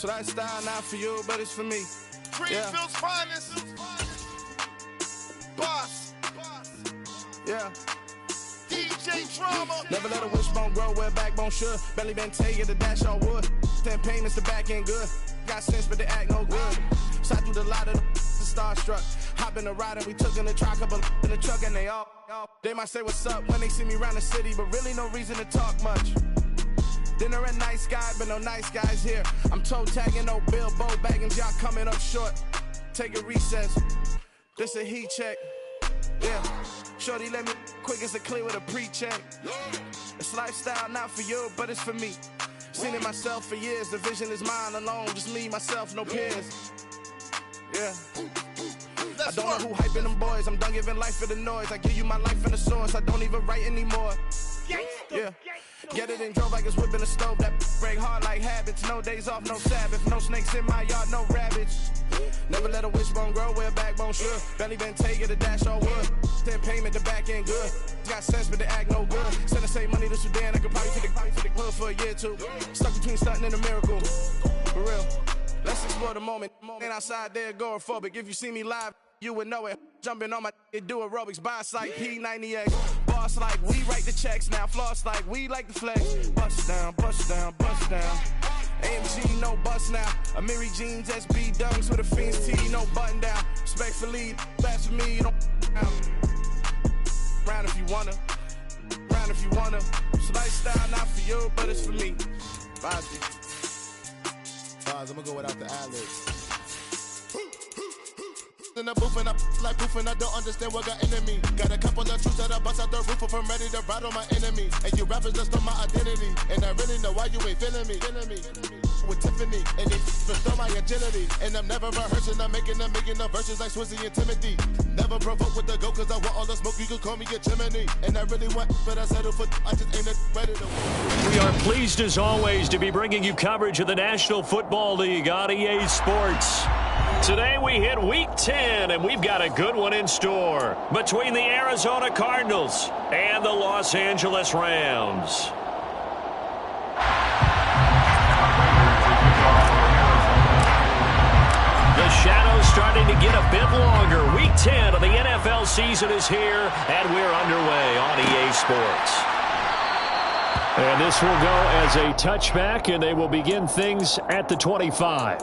lifestyle not for you, but it's for me. Greenfield's finest. Boss. Yeah. DJ Drama. Never let a wishbone grow where backbone should. Belly been taking the dash all wood. 10 payments, the back end good. Got sense, but they act no good. Shot through the lot of the starstruck. Hop in the ride and we took in the truck, couple in the truck, and they all. They might say what's up when they see me around the city, but really no reason to talk much. Dinner and nice guy, but no nice guys here. I'm toe tagging, no Bilbo baggins, y'all coming up short. Take a recess. This a heat check. Yeah. Shorty let me quick as a clear with a pre-check. It's lifestyle not for you, but it's for me. Seen it myself for years. The vision is mine alone. Just me, myself, no peers. Yeah. I don't know who hyping them boys. I'm done giving life for the noise. I give you my life in the source. I don't even write anymore. Yeah. Get it and drove like it's whipping a stove. That break hard like habits. No days off, no Sabbath. No snakes in my yard, no rabbits. Never let a wishbone grow where backbone should. Belly been taking the dash all wood. 10 payment, the back end good. Got sense, but they act no good. Send the same money to Sudan. I could probably take the hood for a year or two. Stuck between stunting and a miracle. For real. Let's explore the moment. Ain't outside there agoraphobic. If you see me live, you would know it. Jumping on my do aerobics. Boss like P90X. Boss like we write the checks now. Floss like we like the flex. Bust down, bust down, bust down. AMG, no bust now. Amiri jeans, SB dunks with a Fiends T, no button down. Respectfully, best for me, you don't down. Round if you wanna. Round if you wanna. It's lifestyle not for you, but it's for me. Bozzy. I'm gonna go without the ad-libs. In the booth and I like proof and I don't understand what got into me. Got a couple of truths that I bust out the roof if I'm ready to rattle my enemy. And you rappers just know my identity. And I really know why you ain't feeling me. With Tiffany and they restore my agility. And I'm never rehearsing, I'm making a million of verses like Swizzy and Timothy. Never provoke with the go cause I want all the smoke, you can call me a chimney. And I really want, but I settle for I just ain't ready to win. We are pleased as always to be bringing you coverage of the National Football League on EA Sports. Today we hit Week 10, and we've got a good one in store between the Arizona Cardinals and the Los Angeles Rams. The shadow's starting to get a bit longer. Week 10 of the NFL season is here, and we're underway on EA Sports. And this will go as a touchback, and they will begin things at the 25.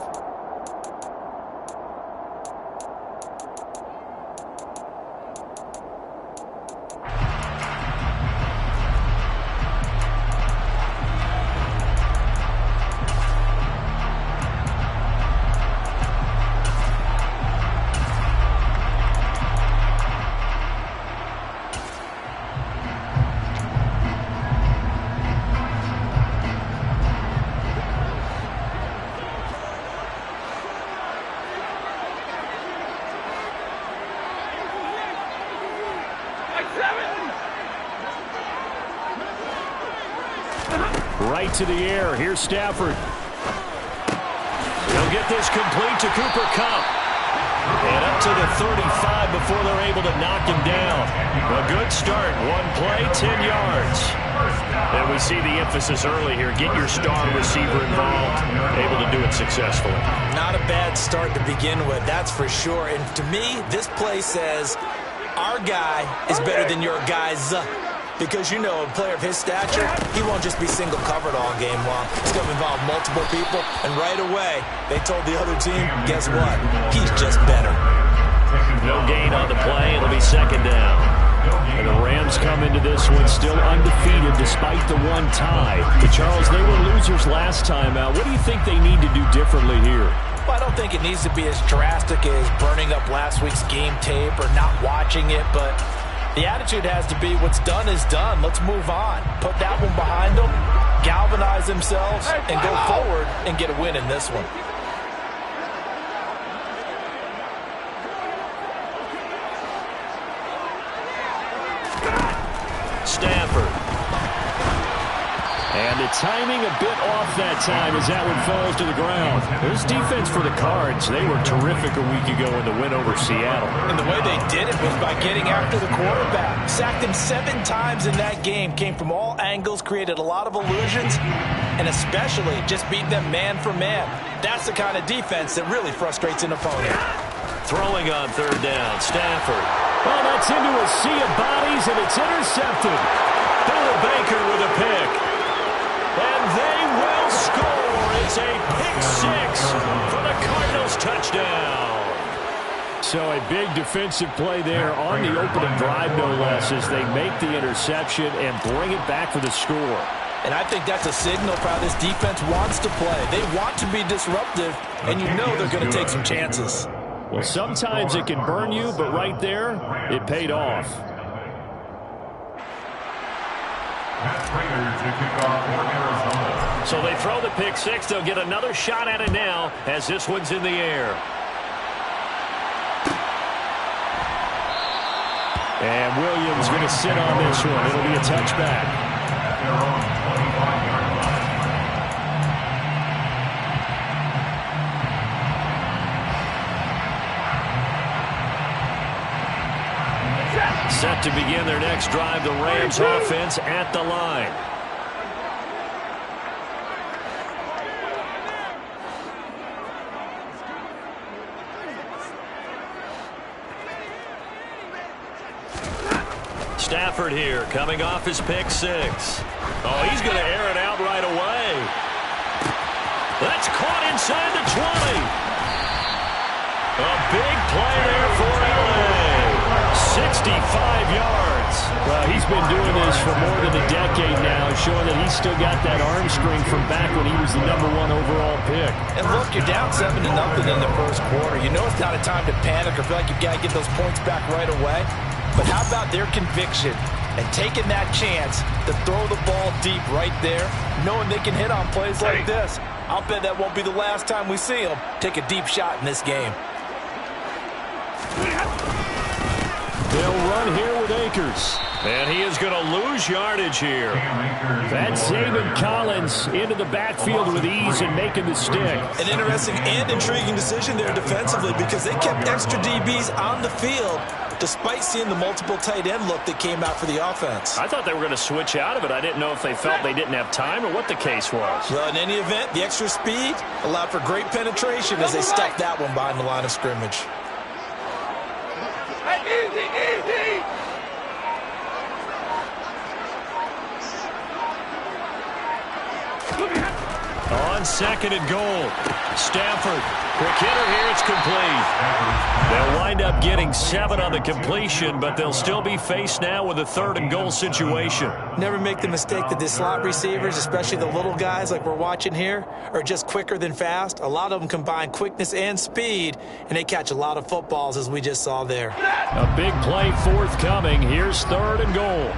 Right to the air. Here's Stafford. He'll get this complete to Cooper Kupp. And up to the 35 before they're able to knock him down. A good start. One play, 10 yards. And we see the emphasis early here. Get your star receiver involved. Able to do it successfully. Not a bad start to begin with, that's for sure. And to me, this play says our guy is better than your guy's. Because, you know, a player of his stature, he won't just be single covered all game long. He's going to involve multiple people, and right away, they told the other team, guess what? He's just better. No gain on the play. It'll be second down. And the Rams come into this one still undefeated despite the one tie. But Charles, they were losers last time out. What do you think they need to do differently here? Well, I don't think it needs to be as drastic as burning up last week's game tape or not watching it, but the attitude has to be what's done is done. Let's move on. Put that one behind them, galvanize themselves, and go forward and get a win in this one. Stafford. And the timing a bit off that time as that one falls to the ground. This defense for the Cards, they were terrific a week ago in the win over Seattle. And the way they did it was by getting after the quarterback. Sacked him 7 times in that game. Came from all angles, created a lot of illusions, and especially just beat them man for man. That's the kind of defense that really frustrates an opponent. Throwing on third down, Stafford. Well, that's into a sea of bodies, and it's intercepted. Bill Baker with a pick. And they will score. It's a pick 6 for the Cardinals touchdown. So a big defensive play there on the opening drive, no less, as they make the interception and bring it back for the score. And I think that's a signal for how this defense wants to play. They want to be disruptive, and you know they're going to take some chances. Well, sometimes it can burn you, but right there, it paid off. So they throw the pick 6. They'll get another shot at it now as this one's in the air. And Williams going to sit on this one. It'll be a touchback. Set to begin their next drive, the Rams offense at the line. Stafford here, coming off his pick 6. Oh, he's going to air it out right away. That's caught inside the 20. A big play there for LA. 65 yards. Well, he's been doing this for more than a decade now, showing that he's still got that arm strength from back when he was the #1 overall pick. And look, you're down 7-0 in the first quarter. You know it's not a time to panic or feel like you've got to get those points back right away. But how about their conviction and taking that chance to throw the ball deep right there, knowing they can hit on plays like this? I'll bet that won't be the last time we see them take a deep shot in this game. They'll run here with Akers. And he is going to lose yardage here. That's Zaven Collins into the backfield with ease and making the stick. An interesting and intriguing decision there defensively because they kept extra DBs on the field despite seeing the multiple tight end look that came out for the offense. I thought they were going to switch out of it. I didn't know if they felt they didn't have time or what the case was. Well, in any event, the extra speed allowed for great penetration as they stuffed that one behind the line of scrimmage. Easy. On 2nd and goal, Stafford, quick hitter here, it's complete. They'll wind up getting 7 on the completion, but they'll still be faced now with a 3rd and goal situation. Never make the mistake that the slot receivers, especially the little guys like we're watching here, are just quicker than fast. A lot of them combine quickness and speed, and they catch a lot of footballs as we just saw there. A big play forthcoming. Here's 3rd and goal.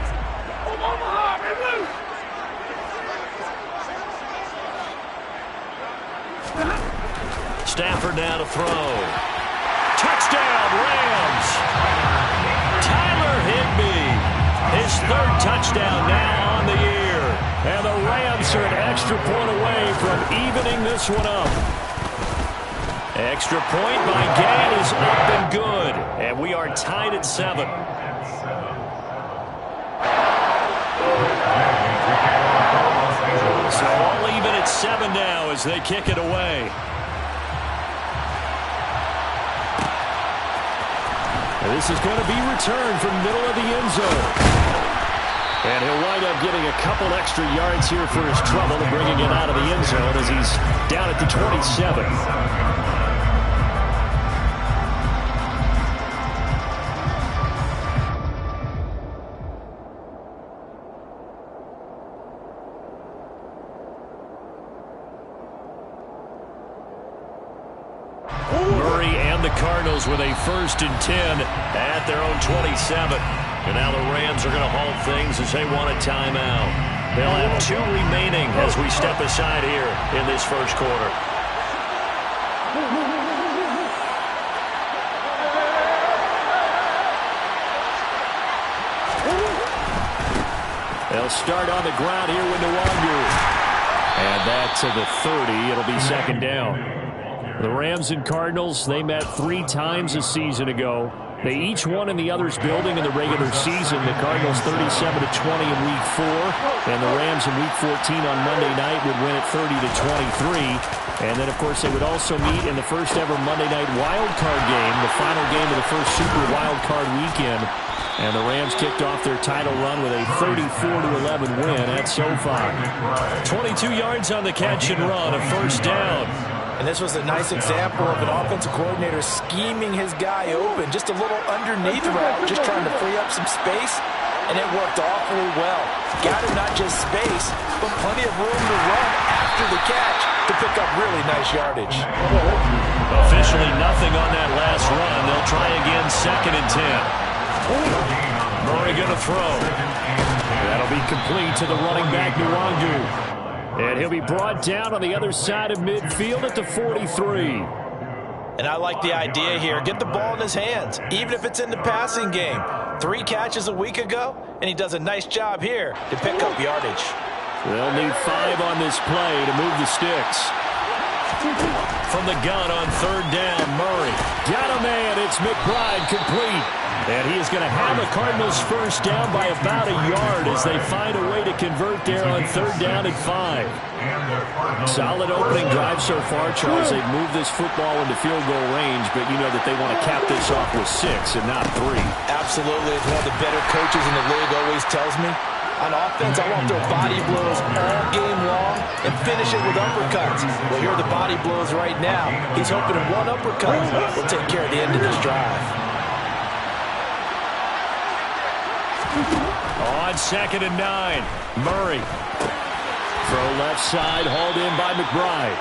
Stafford now to throw. Touchdown, Rams! Tyler Higbee, his 3rd touchdown now on the year. And the Rams are an extra point away from evening this one up. Extra point by Gay is up and good. And we are tied at 7. So all even at 7 now as they kick it away. And this is going to be returned from middle of the end zone. And he'll wind up getting a couple extra yards here for his trouble and bringing it out of the end zone as he's down at the 27. Cardinals with a 1st and 10 at their own 27. And now the Rams are going to halt things as they want a timeout. They'll have 2 remaining as we step aside here in this first quarter. They'll start on the ground here with Nwangu. And that to the 30. It'll be second down. The Rams and Cardinals, they met 3 times a season ago. They each won in the other's building in the regular season. The Cardinals 37-20 in Week 4, and the Rams in Week 14 on Monday night would win it 30-23. And then, of course, they would also meet in the first ever Monday night wild card game, the final game of the first Super Wild Card weekend. And the Rams kicked off their title run with a 34-11 win at SoFi. 22 yards on the catch and run, a first down. And this was a nice example of an offensive coordinator scheming his guy open. Just a little underneath route, just trying to free up some space. And it worked awfully well. Got him not just space, but plenty of room to run after the catch to pick up really nice yardage. Officially nothing on that last run. They'll try again, 2nd and 10. Murray going to throw. That'll be complete to the running back, Nwangu. And he'll be brought down on the other side of midfield at the 43. And I like the idea here. Get the ball in his hands, even if it's in the passing game. 3 catches a week ago, and he does a nice job here to pick up yardage. They'll need 5 on this play to move the sticks. From the gun on 3rd down, Murray. Got a man. It's McBride complete. And he is going to have the Cardinals first down by about a yard as they find a way to convert there on 3rd down and 5. Solid opening drive so far, Charles. They've moved this football into field goal range, but you know that they want to cap this off with 6 and not 3. Absolutely. As one of the better coaches in the league always tells me, on offense, I want to throw body blows all game long and finish it with uppercuts. Well, here are the body blows right now. He's hoping that one uppercut will take care of the end of this drive. On 2nd and 9, Murray. Throw left side, hauled in by McBride.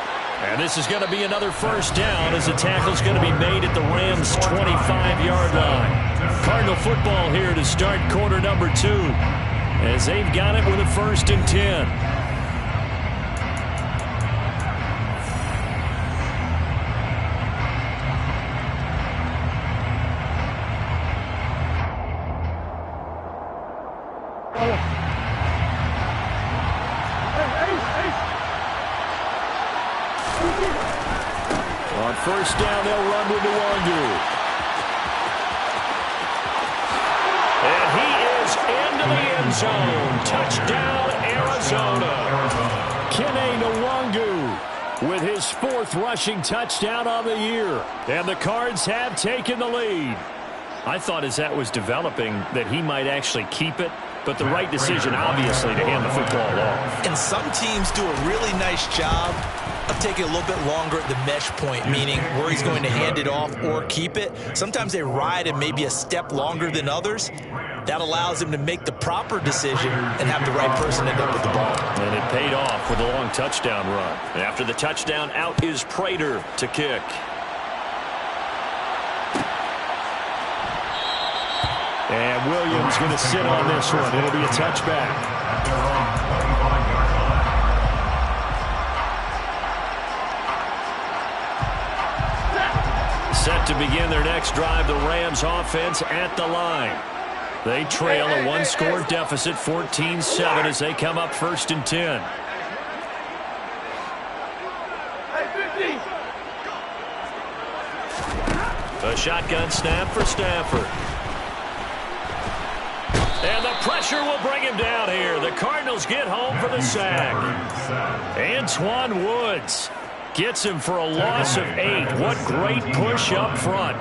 And this is going to be another first down as the tackle's going to be made at the Rams' 25-yard line. Cardinal football here to start quarter number 2 as they've got it with a 1st and 10. On 1st down, they'll run with Nwangu. And he is into the end zone. Touchdown, Arizona. Kene Nwangu with his 4th rushing touchdown on the year. And the Cards have taken the lead. I thought as that was developing that he might actually keep it, but the right decision, obviously, to hand the football off. And some teams do a really nice job of taking a little bit longer at the mesh point, meaning where he's going to hand it off or keep it. Sometimes they ride him maybe a step longer than others. That allows him to make the proper decision and have the right person end up with the ball. And it paid off with a long touchdown run. And after the touchdown, out is Prater to kick. And Williams going to sit on this one. It'll be a touchback. Set to begin their next drive, the Rams offense at the line. They trail a 1-score deficit, 14-7, as they come up 1st and 10. A shotgun snap for Stafford. And the pressure will bring him down here. The Cardinals get home for the sack. Antoine Woods gets him for a loss of 8. What great push up front.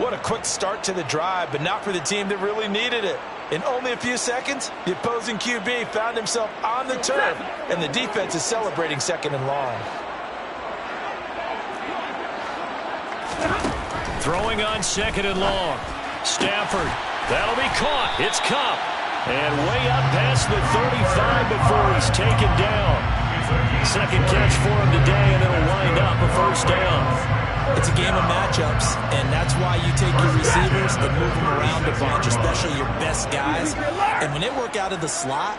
What a quick start to the drive, but not for the team that really needed it. In only a few seconds, the opposing QB found himself on the turf, and the defense is celebrating 2nd and long. Throwing on 2nd and long. Stafford. That'll be caught. It's Kupp. And way up past the 35 before he's taken down. 2nd catch for him today, and it'll wind up a 1st down. It's a game of matchups, and that's why you take your receivers and move them around a bunch, especially your best guys. And when they work out of the slot,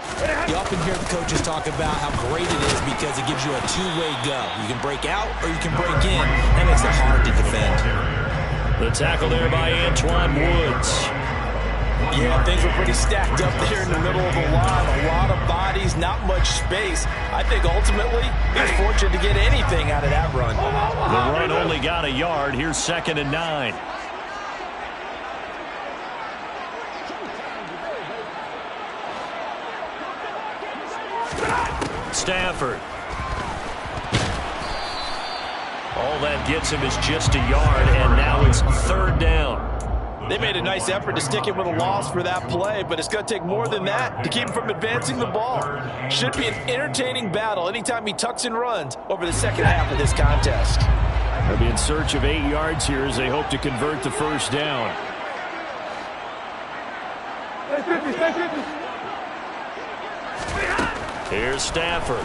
you often hear the coaches talk about how great it is because it gives you a two-way go. You can break out or you can break in. That makes it hard to defend. The tackle there by Antoine Woods. Yeah, things were pretty stacked up there in the middle of the line. A lot of bodies, not much space. I think ultimately he was fortunate to get anything out of that run. The run only got a yard. Here's 2nd and 9. Stafford. All that gets him is just a yard, and now it's 3rd down. They made a nice effort to stick it with a loss for that play, but it's going to take more than that to keep him from advancing the ball. Should be an entertaining battle anytime he tucks and runs over the second half of this contest. They'll be in search of 8 yards here as they hope to convert the 1st down. Here's Stafford.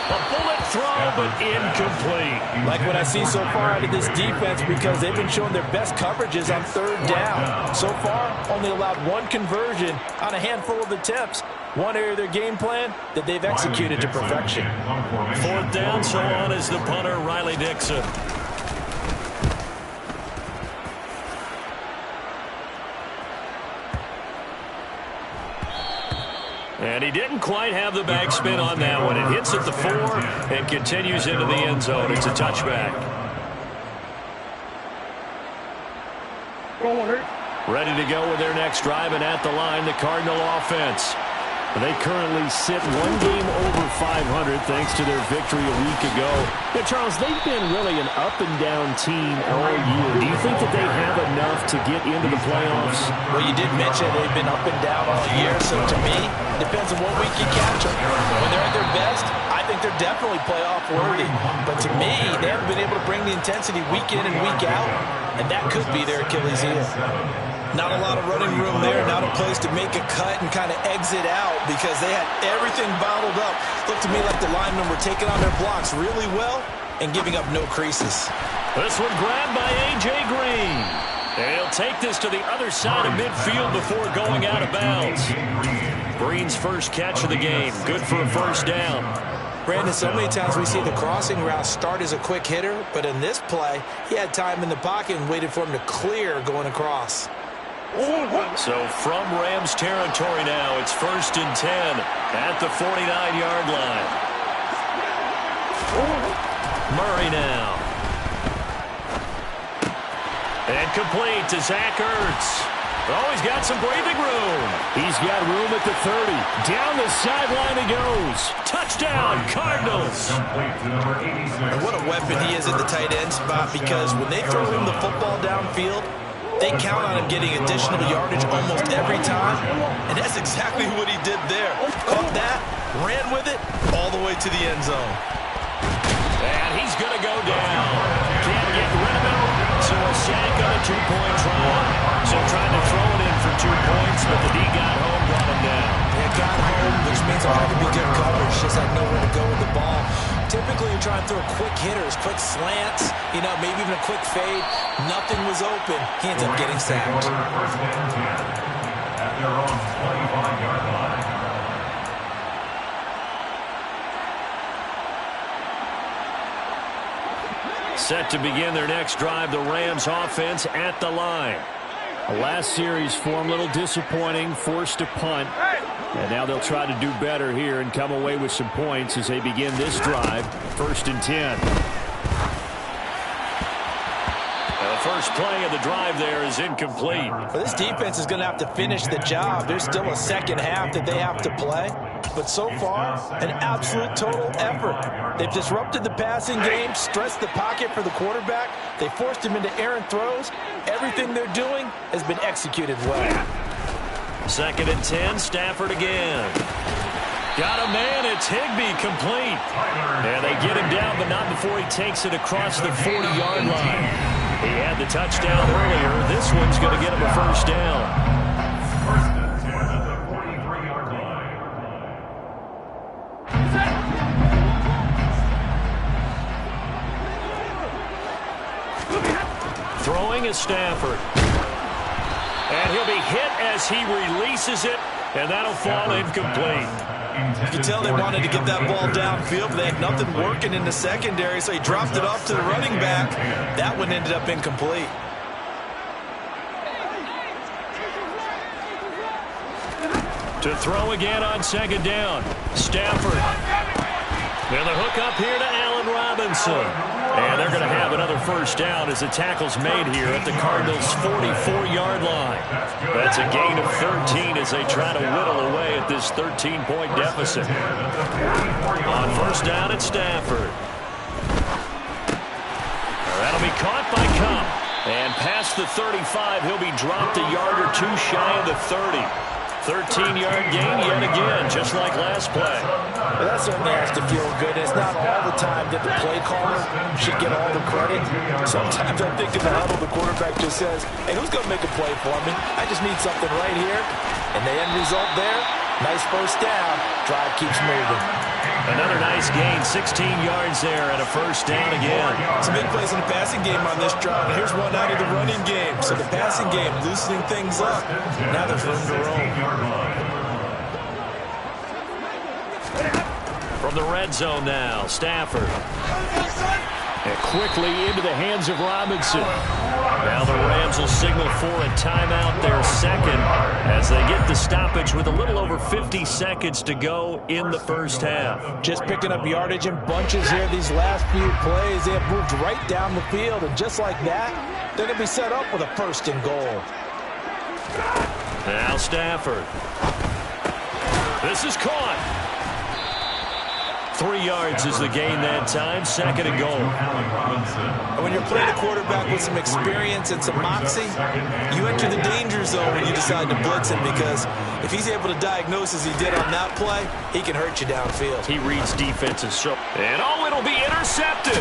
A bullet throw, but incomplete. Like what I see so far out of this defense, because they've been showing their best coverages on 3rd down. So far, only allowed 1 conversion on a handful of attempts. One area of their game plan that they've executed to perfection. 4th down, so on is the punter, Riley Dixon. And he didn't quite have the backspin on that one. It hits at the 4 and continues into the end zone. It's a touchback. Ready to go with their next drive, and at the line, the Cardinal offense. They currently sit 1 game over 500 thanks to their victory a week ago. Yeah, Charles, they've been really an up-and-down team all year. Do you think that they have enough to get into the playoffs? Well, you did mention they've been up and down all year, so to me, it depends on what week you catch them. When they're at their best, I think they're definitely playoff worthy. But to me, they haven't been able to bring the intensity week in and week out, and that could be their Achilles heel. Not a lot of running room there, not a place to make a cut and kind of exit out because they had everything bottled up. Looked to me like the linemen were taking on their blocks really well and giving up no creases. This one grabbed by A.J. Green. And he'll take this to the other side of midfield before going out of bounds. Green's first catch of the game. Good for a 1st down. Brandon, so many times we see the crossing route start as a quick hitter, but in this play, he had time in the pocket and waited for him to clear going across. So from Rams territory now, it's 1st and 10 at the 49-yard line. Murray now. And complete to Zach Ertz. Oh, he's got some breathing room. He's got room at the 30. Down the sideline he goes. Touchdown, Cardinals. And what a weapon he is at the tight end spot, because when they throw him the football downfield, they count on him getting additional yardage almost every time, and that's exactly what he did there. Caught that, ran with it, all the way to the end zone. And he's going to go down. Can't get rid of it, so a sack on a 2-point try. So trying to throw it in for 2 points, but the D got home, brought him down. Yeah, got home, which means it'll have to be good coverage. Just had nowhere to go with the ball. Typically, you're trying to throw quick hitters, quick slants, you know, maybe even a quick fade. Nothing was open. He ends up getting sacked. Set to begin their next drive, the Rams offense at the line. The last series for them, a little disappointing, forced to punt. And now they'll try to do better here and come away with some points as they begin this drive, 1st and 10. The first play of the drive there is incomplete. Well, this defense is going to have to finish the job. There's still a second half that they have to play. But so far, an absolute total effort. They've disrupted the passing game, stressed the pocket for the quarterback. They forced him into errant throws. Everything they're doing has been executed well. 2nd and 10, Stafford again. Got a man, it's Higbee, complete. And they get him down, but not before he takes it across the 40-yard line. He had the touchdown earlier. This one's going to get him a 1st down. Throwing is Stafford. And he'll be hit as he releases it, and that'll fall incomplete. You can tell they wanted to get that ball downfield, but they had nothing working in the secondary, so he dropped it off to the running back. That one ended up incomplete. To throw again on second down. Stafford. And the hook up here to Allen Robinson. And they're going to have another first down as the tackle's made here at the Cardinals' 44-yard line. That's a gain of 13 as they try to whittle away at this 13-point deficit. On first down at Stafford. That'll be caught by Cup. And past the 35, he'll be dropped a yard or two shy of the 30. 13-yard gain yet again, just like last play. Well, that certainly has to feel good. It's not all the time that the play caller should get all the credit. Sometimes I think in the huddle, the quarterback just says, hey, who's going to make a play for me? I just need something right here. And the end result there, nice first down. Drive keeps moving. Another nice gain, 16 yards there and a first down again. Some big plays in the passing game on this drive. Here's one out of the running game. So the passing game loosening things up. Now there's room to roam. From the red zone now, Stafford. And quickly into the hands of Robinson. Now the Rams will signal for a timeout, their second, as they get the stoppage with a little over 50 seconds to go in the first half. Just picking up yardage in bunches here these last few plays. They have moved right down the field, and just like that, they're going to be set up with a first and goal. Now Stafford. This is caught. 3 yards is the gain that time, second and goal. When you're playing a quarterback with some experience and some moxie, you enter the danger zone when you decide to blitz him, because if he's able to diagnose as he did on that play, he can hurt you downfield. He reads defenses so. And it'll be intercepted.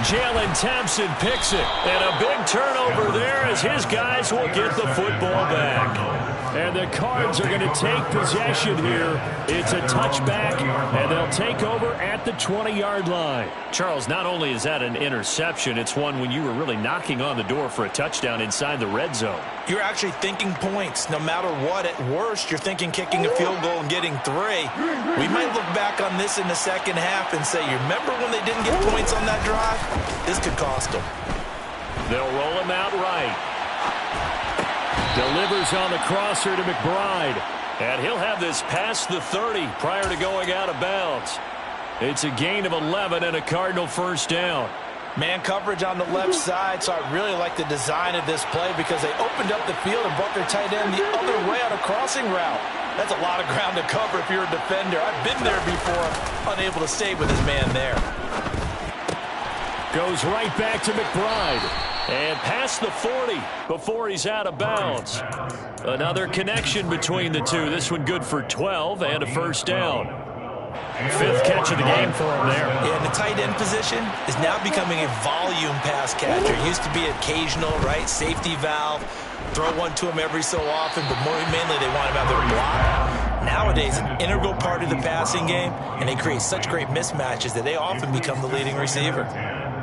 Jalen Thompson picks it. And a big turnover there as his guys will get the football back. And the Cards are going to take possession here. It's a touchback, and they'll take over at the 20-yard line. Charles, not only is that an interception, it's one when you were really knocking on the door for a touchdown inside the red zone. You're actually thinking points. No matter what, at worst, you're thinking kicking a field goal and getting 3. We might look back on this in the second half and say, you remember when they didn't get points on that drive? This could cost them. They'll roll him out right. Delivers on the crosser to McBride. And he'll have this past the 30 prior to going out of bounds. It's a gain of 11 and a Cardinal first down. Man coverage on the left side, so I really like the design of this play because they opened up the field and brought their tight end the other way on a crossing route. That's a lot of ground to cover if you're a defender. I've been there before, unable to stay with his man there. Goes right back to McBride. And past the 40 before he's out of bounds. Another connection between the two. This one good for 12 and a first down. 5th catch of the game for him there. Yeah, and the tight end position is now becoming a volume pass catcher. Used to be occasional, right? Safety valve. Throw one to him every so often, but mainly they want him out there to block. Nowadays, an integral part of the passing game, and they create such great mismatches that they often become the leading receiver.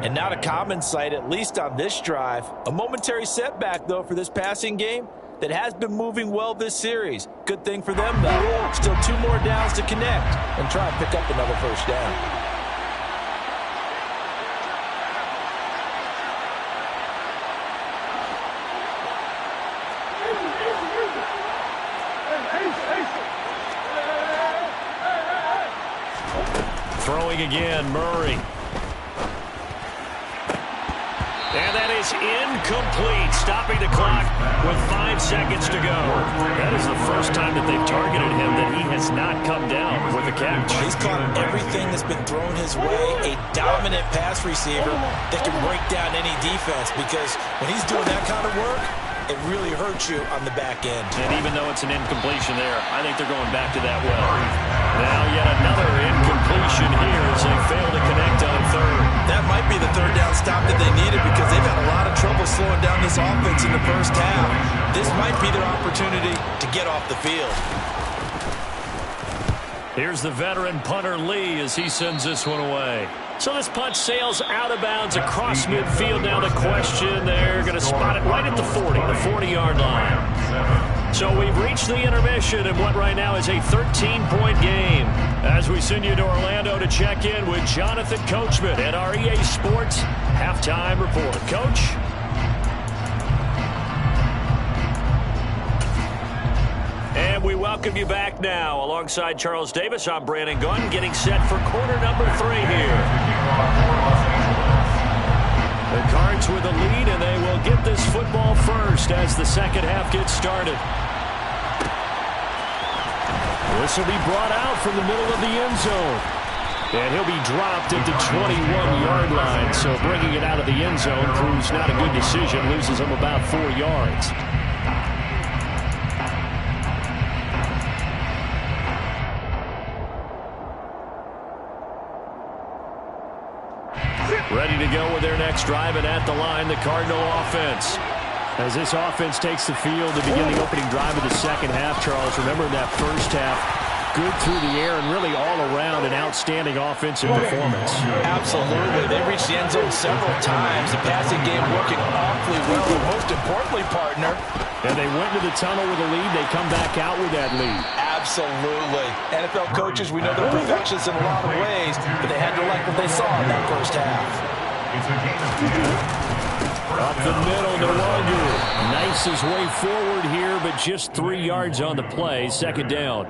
And not a common sight, at least on this drive. A momentary setback, though, for this passing game that has been moving well this series. Good thing for them, though. Still 2 more downs to connect and try and pick up another first down. Throwing again, Murray. And that is incomplete, stopping the clock with 5 seconds to go. That is the first time that they've targeted him that he has not come down with a catch. He's caught everything that's been thrown his way, a dominant pass receiver that can break down any defense, because when he's doing that kind of work, it really hurts you on the back end. And even though it's an incompletion there, I think they're going back to that well. Now yet another incompletion here as they fail to connect on 3rd. That might be the 3rd down stop that they needed, because they've had a lot of trouble slowing down this offense in the first half. This might be their opportunity to get off the field. Here's the veteran punter Lee as he sends this one away. So this punt sails out of bounds across midfield. Now the question, they're going to spot it right at the 40, the 40-yard line. So we've reached the intermission in what right now is a 13-point game. As we send you to Orlando to check in with Jonathan Coachman at our EA Sports Halftime Report. Coach? And We welcome you back now. Alongside Charles Davis, I'm Brandon Gunn, getting set for quarter number 3 here. The Cards with a lead, and they will get this football first as the second half gets started. This will be brought out from the middle of the end zone. And he'll be dropped at the 21-yard line. So bringing it out of the end zone proves not a good decision. Loses him about 4 yards. Ready to go with their next drive, and at the line, the Cardinal offense. As this offense takes the field to begin the opening drive of the second half, Charles, remember in that first half, good through the air and really all around an outstanding offensive performance. Absolutely. They reached the end zone several times. The passing game working awfully well, and most importantly, partner. And they went into the tunnel with a lead. They come back out with that lead. Absolutely. NFL coaches, we know they're perfectionists in a lot of ways, but they had to like what they saw in that first half. Up the middle to Wonder. Nice his way forward here, but just 3 yards on the play. Second down.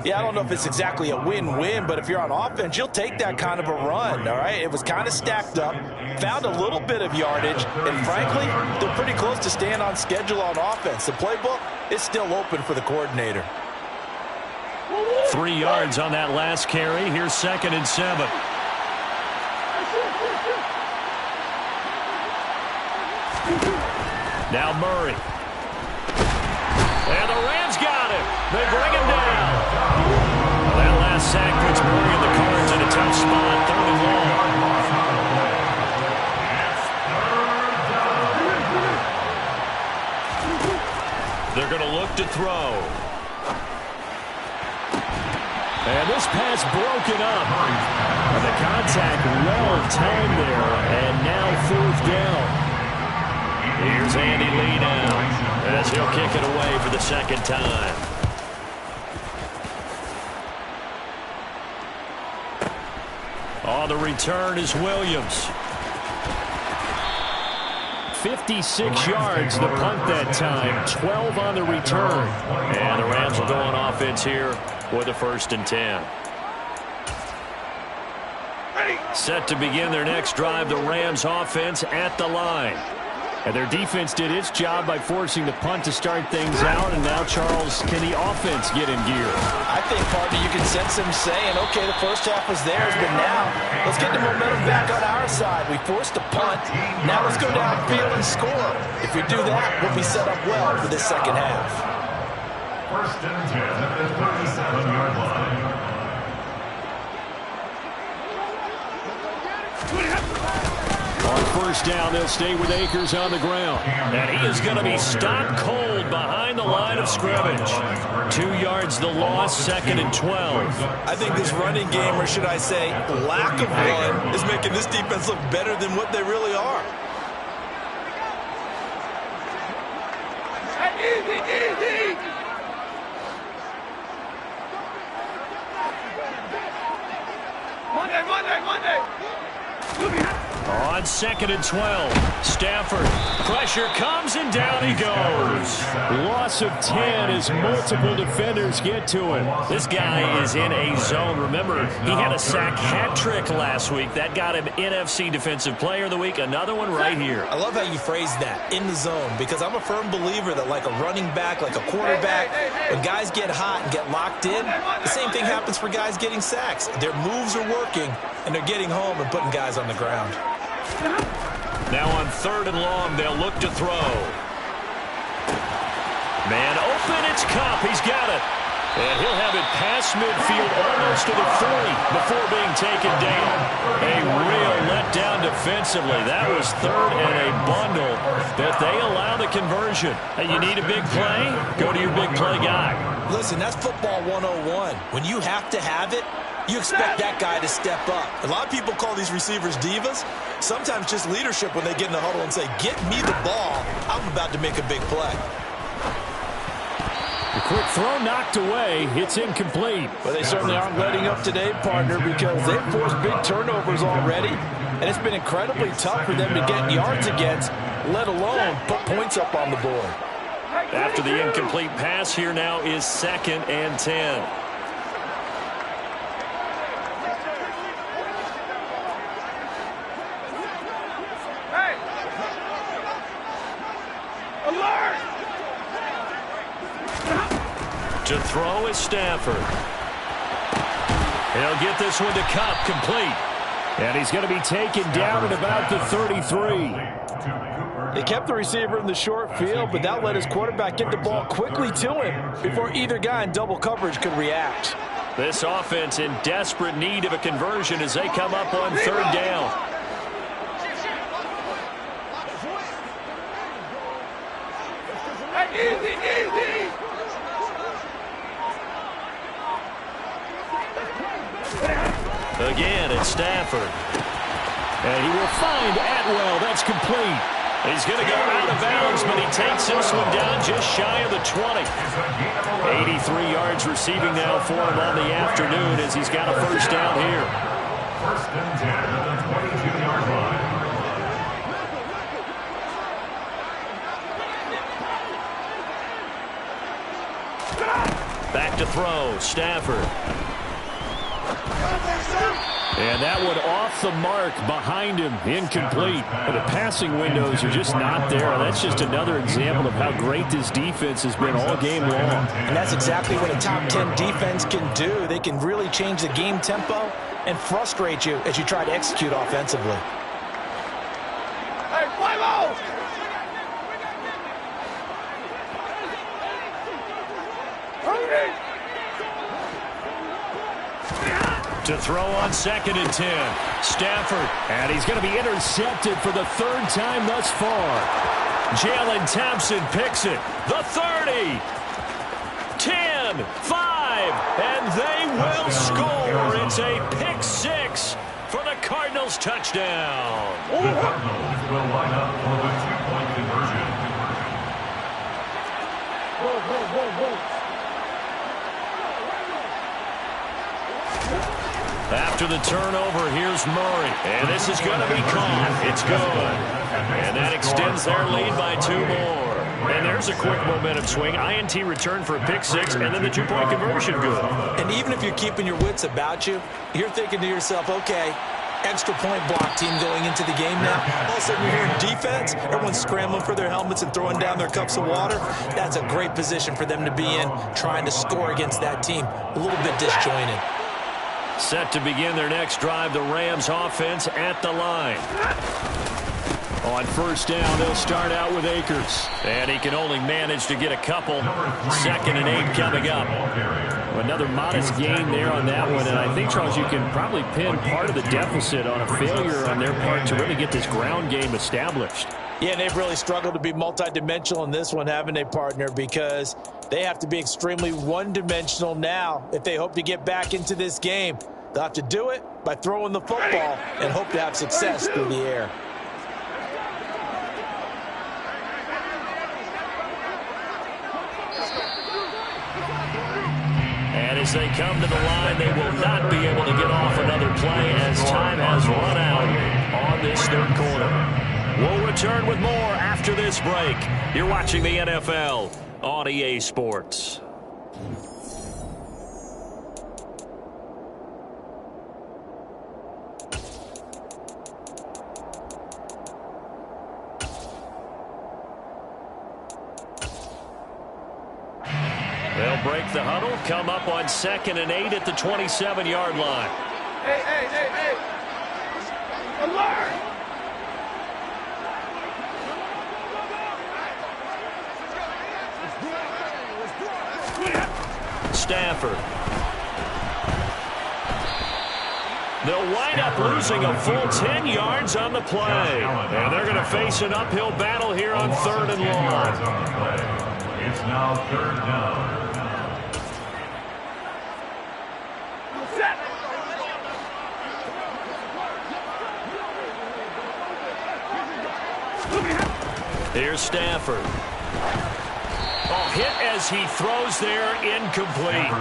Yeah, I don't know if it's exactly a win-win, but if you're on offense, you'll take that kind of a run, all right? It was kind of stacked up, found a little bit of yardage, and frankly, they're pretty close to staying on schedule on offense. The playbook is still open for the coordinator. 3 yards on that last carry. Here's 2nd and 7. Now Murray. And the Rams got him. They bring him down. That last sack puts Murray and the Cards in a tough spot. 3rd and long. They're going to look to throw. And this pass broken up. And the contact well timed there. And now 4th down. Here's Andy Lee now as he'll kick it away for the second time. On the return is Williams. 56 yards the punt that time, 12 on the return. And the Rams will go on offense here with a 1st and 10. Set to begin their next drive, the Rams offense at the line. And their defense did its job by forcing the punt to start things out. And now, Charles, can the offense get in gear? I think, partner, you can sense them saying, okay, the first half was theirs, but now let's get the momentum back on our side. We forced a punt. Now let's go downfield and score. If we do that, we'll be set up well for this second half. 1st and 10 at the 37-yard line. On 1st down, they'll stay with Akers on the ground. And he is going to be stopped cold behind the line of scrimmage. 2 yards the loss, 2nd and 12. I think this running game, or should I say lack of one, is making this defense look better than what they really are. Easy. Monday. On 2nd and 12, Stafford. Pressure comes and down he goes. Loss of 10 as multiple defenders get to him. This guy is in a zone. Remember, he had a sack hat trick last week. That got him NFC Defensive Player of the Week. Another one right here. I love how you phrase that, in the zone, because I'm a firm believer that like a running back, like a quarterback, when guys get hot and get locked in, the same thing happens for guys getting sacks. Their moves are working, and they're getting home and putting guys on the ground. Now on 3rd and long, they'll look to throw. Man open, it's Kupp. He's got it. And he'll have it past midfield almost to the 40 before being taken down. A real letdown defensively. That was 3rd and a bundle, but they allow the conversion. Hey, you need a big play? Go to your big play guy. Listen, that's football 101. When you have to have it, you expect that guy to step up. A lot of people call these receivers divas. Sometimes just leadership when they get in the huddle and say, get me the ball. I'm about to make a big play. The quick throw knocked away. It's incomplete. Well, they certainly aren't letting up today, partner, because they've forced big turnovers already. And it's been incredibly tough for them to get yards against, let alone put points up on the board. After the incomplete pass, here now is 2nd and 10. To throw is Stafford. He'll get this one to Cup, complete. And he's going to be taken down at about the 33. They kept the receiver in the short field, but that let his quarterback get the ball quickly to him before either guy in double coverage could react. This offense in desperate need of a conversion as they come up on 3rd down. Again, it's Stafford. And he will find Atwell. That's complete. He's going to go out of bounds, but he takes this one down just shy of the 20. 83 yards receiving now for him on the afternoon as he's got a 1st down here. 1st and 10 at the 22-yard line. Back to throw, Stafford. And that one off the mark behind him, incomplete. And the passing windows are just not there. That's just another example of how great this defense has been all game long. And that's exactly what a top 10 defense can do. They can really change the game tempo and frustrate you as you try to execute offensively. Hey, 5-0! To throw on 2nd and 10. Stafford. And he's going to be intercepted for the 3rd time thus far. Jalen Thompson picks it. The 30. 10. 5. And they will score. It's a pick 6 for the Cardinals touchdown. The Cardinals will line up for the 2-point conversion. After the turnover, here's Murray. And this is going to be caught. It's good. And that extends their lead by 2 more. And there's a quick momentum swing. INT return for a pick 6, and then the 2-point conversion good. And even if you're keeping your wits about you, you're thinking to yourself, okay, extra point block team going into the game now. All of a sudden you're hearing defense. Everyone's scrambling for their helmets and throwing down their cups of water. That's a great position for them to be in, trying to score against that team. A little bit disjointed. Set to begin their next drive, the Rams offense at the line. On 1st down, they'll start out with Akers. And he can only manage to get a couple. 2nd and 8 coming up. Another modest gain there on that one. And I think, Charles, you can probably pin part of the deficit on a failure on their part to really get this ground game established. Yeah, and they've really struggled to be multidimensional in this one, haven't they, partner? Because they have to be extremely one-dimensional now if they hope to get back into this game. They'll have to do it by throwing the football and hope to have success through the air. And as they come to the line, they will not be able to get off another play as time has run out on this 3rd quarter. We'll return with more after this break. You're watching the NFL on EA Sports. They'll break the huddle, come up on 2nd and 8 at the 27-yard line. Hey. Alert! Stafford. They'll wind up losing a full 10 yards on the play. And they're going to face an uphill battle here on 3rd and long. It's now 3rd down. Here's Stafford. Oh, hit as he throws there, incomplete.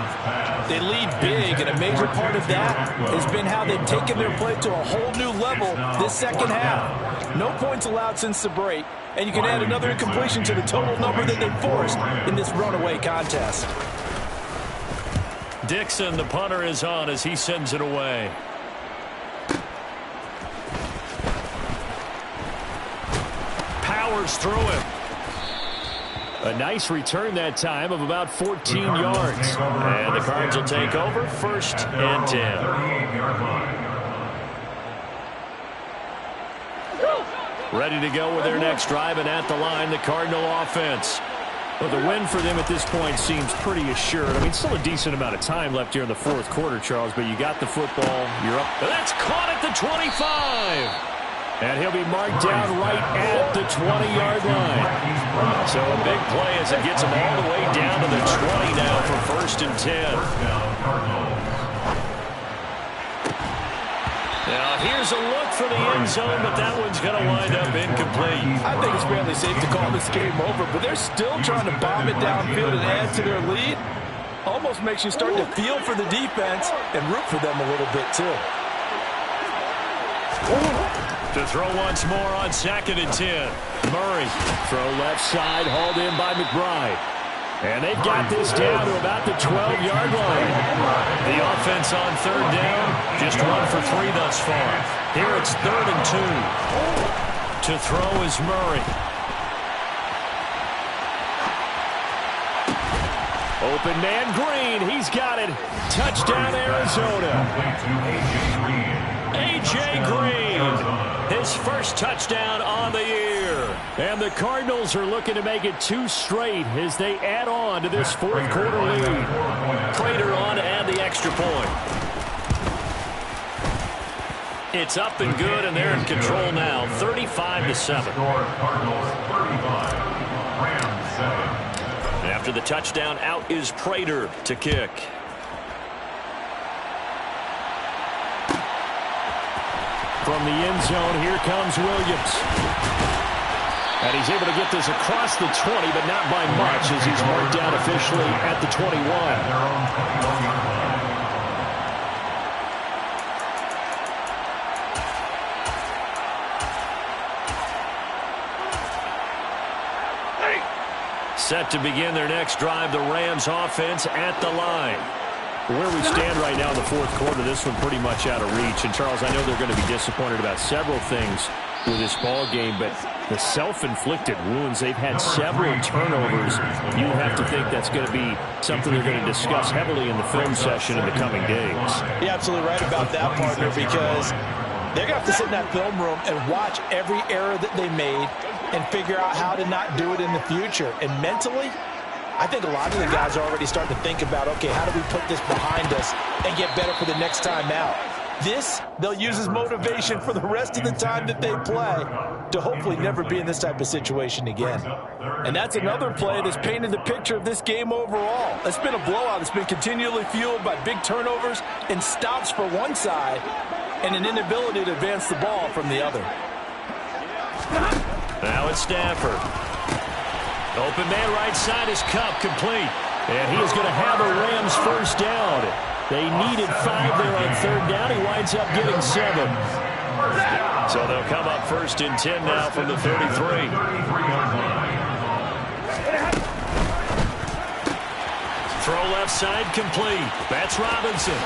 They lead big, and a major part of that has been how they've taken their play to a whole new level this second half. No points allowed since the break, and you can add another incompletion to the total number that they've forced in this runaway contest. Dixon, the punter, is on as he sends it away. Powers through him. A nice return that time of about 14 yards. And the Cards will take over 1st and 10. Ready to go with their next drive, and at the line, the Cardinal offense. Well, the win for them at this point seems pretty assured. I mean, still a decent amount of time left here in the 4th quarter, Charles, but you got the football. You're up. That's caught at the 25. And he'll be marked down right at the 20-yard line. So a big play as it gets him all the way down to the 20 now for 1st and 10. Now here's a look for the end zone, but that one's going to wind up incomplete. I think it's fairly safe to call this game over, but they're still trying to bomb it downfield and add to their lead. Almost makes you start to feel for the defense and root for them a little bit too. To throw once more on 2nd and 10. Murray, throw left side, hauled in by McBride. And they've got this down to about the 12-yard line. The offense on 3rd down, just 1 for 3 thus far. Here it's 3rd and 2. To throw is Murray. Open man Green, he's got it. Touchdown Arizona. A.J. Green. His first touchdown on the year. And the Cardinals are looking to make it 2 straight as they add on to this 4th quarter lead. Prater on to add the extra point. It's up and good, and they're in control now, 35-7. After the touchdown, out is Prater to kick. From the end zone, here comes Williams. And he's able to get this across the 20, but not by much, as he's marked down officially at the 21. Set to begin their next drive, the Rams offense at the line. Where we stand right now in the 4th quarter, this one pretty much out of reach. And, Charles, I know they're going to be disappointed about several things with this ball game, but the self-inflicted wounds, they've had several turnovers. You have to think that's going to be something they're going to discuss heavily in the film session in the coming days. You're absolutely right about that, partner, because they're going to have to sit in that film room and watch every error that they made and figure out how to not do it in the future. And mentally, I think a lot of the guys are already starting to think about, okay, how do we put this behind us and get better for the next time out? This, they'll use as motivation for the rest of the time that they play to hopefully never be in this type of situation again. And that's another play that's painted the picture of this game overall. It's been a blowout. It's been continually fueled by big turnovers and stops for one side and an inability to advance the ball from the other. Now it's Stafford. Open man right side is Cup, complete. And he is going to have a Rams first down. They needed 5 there on 3rd down. He winds up getting 7. So they'll come up 1st and 10 now from the 33. Throw left side, complete. That's Robinson.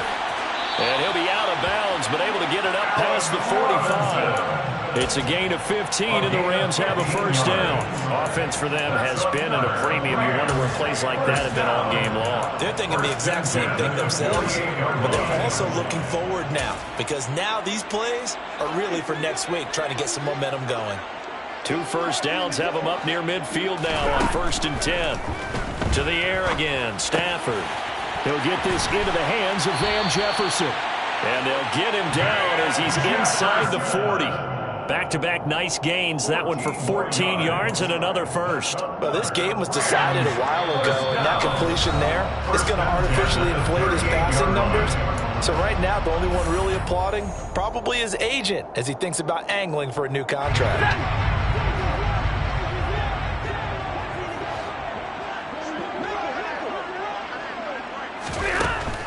And he'll be out of bounds, but able to get it up past the 45. It's a gain of 15, and the Rams have a first down. Offense for them has been at a premium. You wonder where plays like that have been all game long. They're thinking the exact same thing themselves, but they're also looking forward now, because now these plays are really for next week, trying to get some momentum going. 2 first downs have them up near midfield now on 1st and 10. To the air again, Stafford. He'll get this into the hands of Van Jefferson. And they'll get him down as he's inside the 40. Back-to-back nice gains. That one for 14 yards and another first. Well, this game was decided a while ago, and that completion there is going to artificially inflate his passing numbers. So right now, the only one really applauding probably his agent as he thinks about angling for a new contract.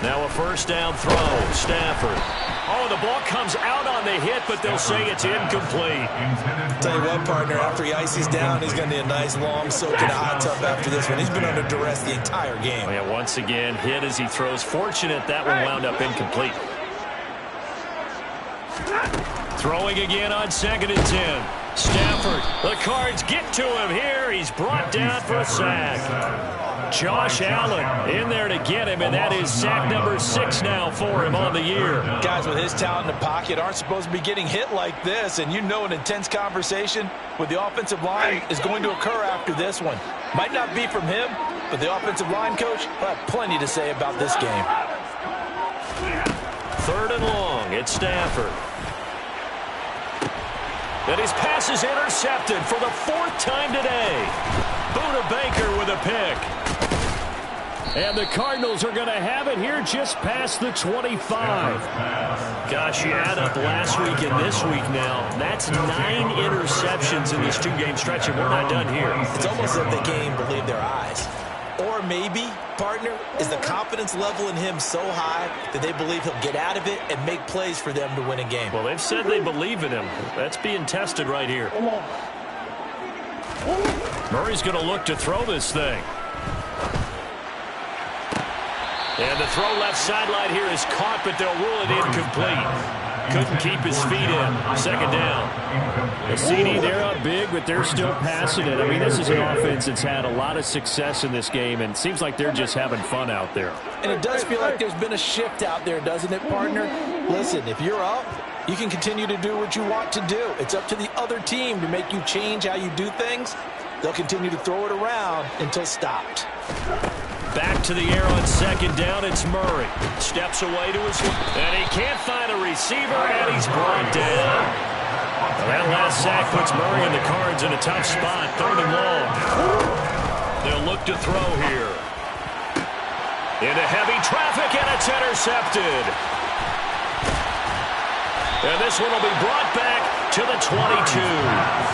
Now a first down throw. Stafford. Oh, the ball comes out on the hit, but they'll say it's incomplete. Tell you what, partner, after he ices down, he's going to need a nice long soak in a hot tub after this one. He's been under duress the entire game. Oh, yeah, once again, hit as he throws. Fortunate that one wound up incomplete. Throwing again on 2nd and 10. Stafford, the Cards get to him here. He's brought down for a sack. Josh Allen in there to get him, and that is sack number 6 now for him on the year. Guys with his talent in the pocket aren't supposed to be getting hit like this, and you know an intense conversation with the offensive line is going to occur after this one. Might not be from him, but the offensive line coach will have plenty to say about this game. 3rd and long, it's Stafford. And his pass is intercepted for the 4th time today. Buda Baker with a pick. And the Cardinals are going to have it here just past the 25. Gosh, you add up last week and this week now. That's 9 interceptions in this 2-game stretch, and we're not done here. It's almost as if they can't even believe their eyes. Or maybe, partner, is the confidence level in him so high that they believe he'll get out of it and make plays for them to win a game. Well, they've said they believe in him. That's being tested right here. Murray's going to look to throw this thing. And the throw left sideline here is caught, but they'll rule it incomplete. Couldn't keep his feet in. 2nd down. The CD, they're up big, but they're still passing it. I mean, this is an offense that's had a lot of success in this game, and it seems like they're just having fun out there. And it does feel like there's been a shift out there, doesn't it, partner? Listen, if you're up, you can continue to do what you want to do. It's up to the other team to make you change how you do things. They'll continue to throw it around until stopped. Back to the air on 2nd down. It's Murray. Steps away to his... And he can't find a receiver, and he's brought down. Well, that last sack puts Murray and the Cards in a tough spot. 3rd and long. They'll look to throw here. Into heavy traffic, and it's intercepted. And this one will be brought back to the 22.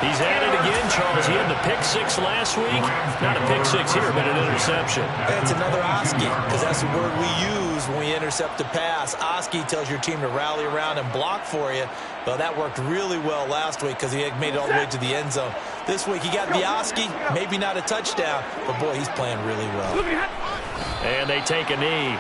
He's at it again, Charles. He had the pick 6 last week. Not a pick 6 here, but an interception. It's another Oski, because that's the word we use when we intercept a pass. Oski tells your team to rally around and block for you. Well, that worked really well last week because he had made it all the way to the end zone. This week he got the Oski, maybe not a touchdown, but boy, he's playing really well. And they take a knee.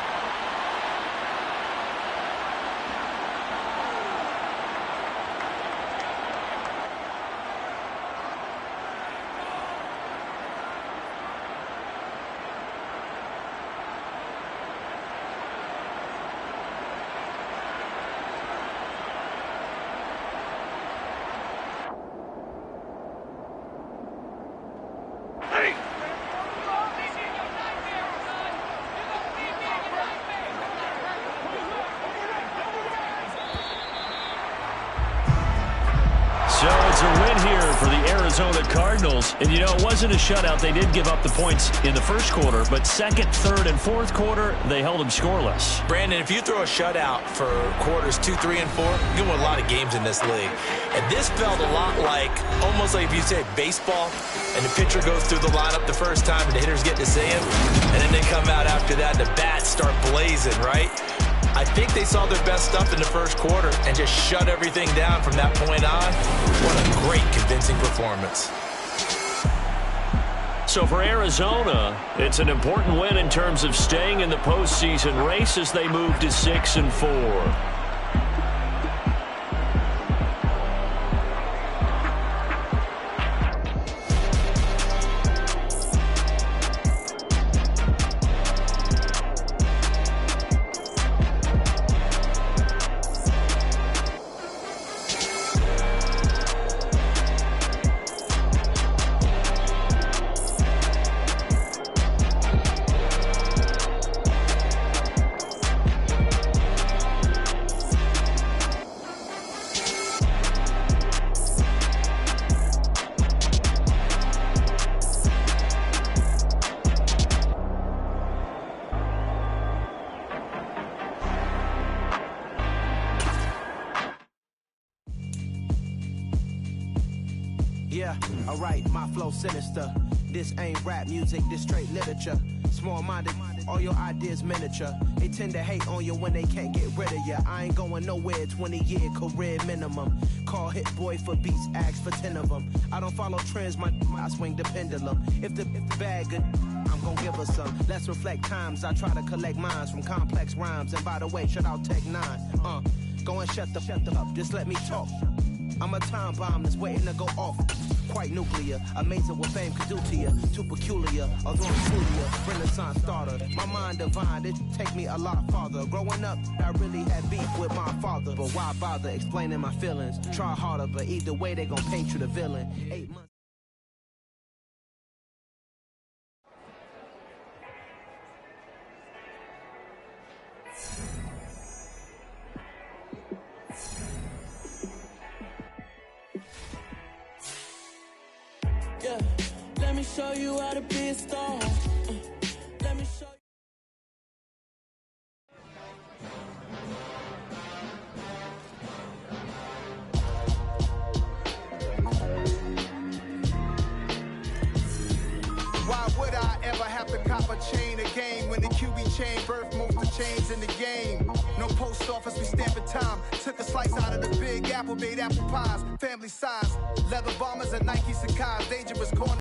So it's a win here for the Arizona Cardinals. And, you know, it wasn't a shutout. They did give up the points in the first quarter, but 2nd, 3rd, and 4th quarter, they held them scoreless. Brandon, if you throw a shutout for quarters 2, 3, and 4, you win a lot of games in this league. And this felt a lot like, almost like if you say baseball, and the pitcher goes through the lineup the first time and the hitters get to see him, and then they come out after that and the bats start blazing, right? I think they saw their best stuff in the first quarter and just shut everything down from that point on. What a great, convincing performance. So for Arizona, it's an important win in terms of staying in the postseason race as they move to 6-4. Yeah, alright, my flow sinister. This ain't rap music, this straight literature. Small-minded, all your ideas miniature. They tend to hate on you when they can't get rid of you. I ain't going nowhere, 20-year career minimum. Call Hit Boy for beats, ask for 10 of them. I don't follow trends, I swing the pendulum. If the bag good, I'm gon' give her some. Let's reflect times, I try to collect minds from complex rhymes. And by the way, shout out Tech 9. Go and shut the up, just let me talk. I'm a time bomb that's waiting to go off. Quite nuclear, amazing what fame could do to you. Too peculiar, although I'm truly a Renaissance starter. My mind divine, it take me a lot farther. Growing up, I really had beef with my father. But why bother explaining my feelings? Try harder, but either way they gon' paint you the villain. 8 months. Yeah, let me show you how to be a star. Let me show you. Why would I ever have to cop a chain again when the QB chain birthed most of chains in the game? No post office, we stamping time. Took a slice out of the big apple, made apple pies, family size. Leather bombers and Nike Sacai's, dangerous corner.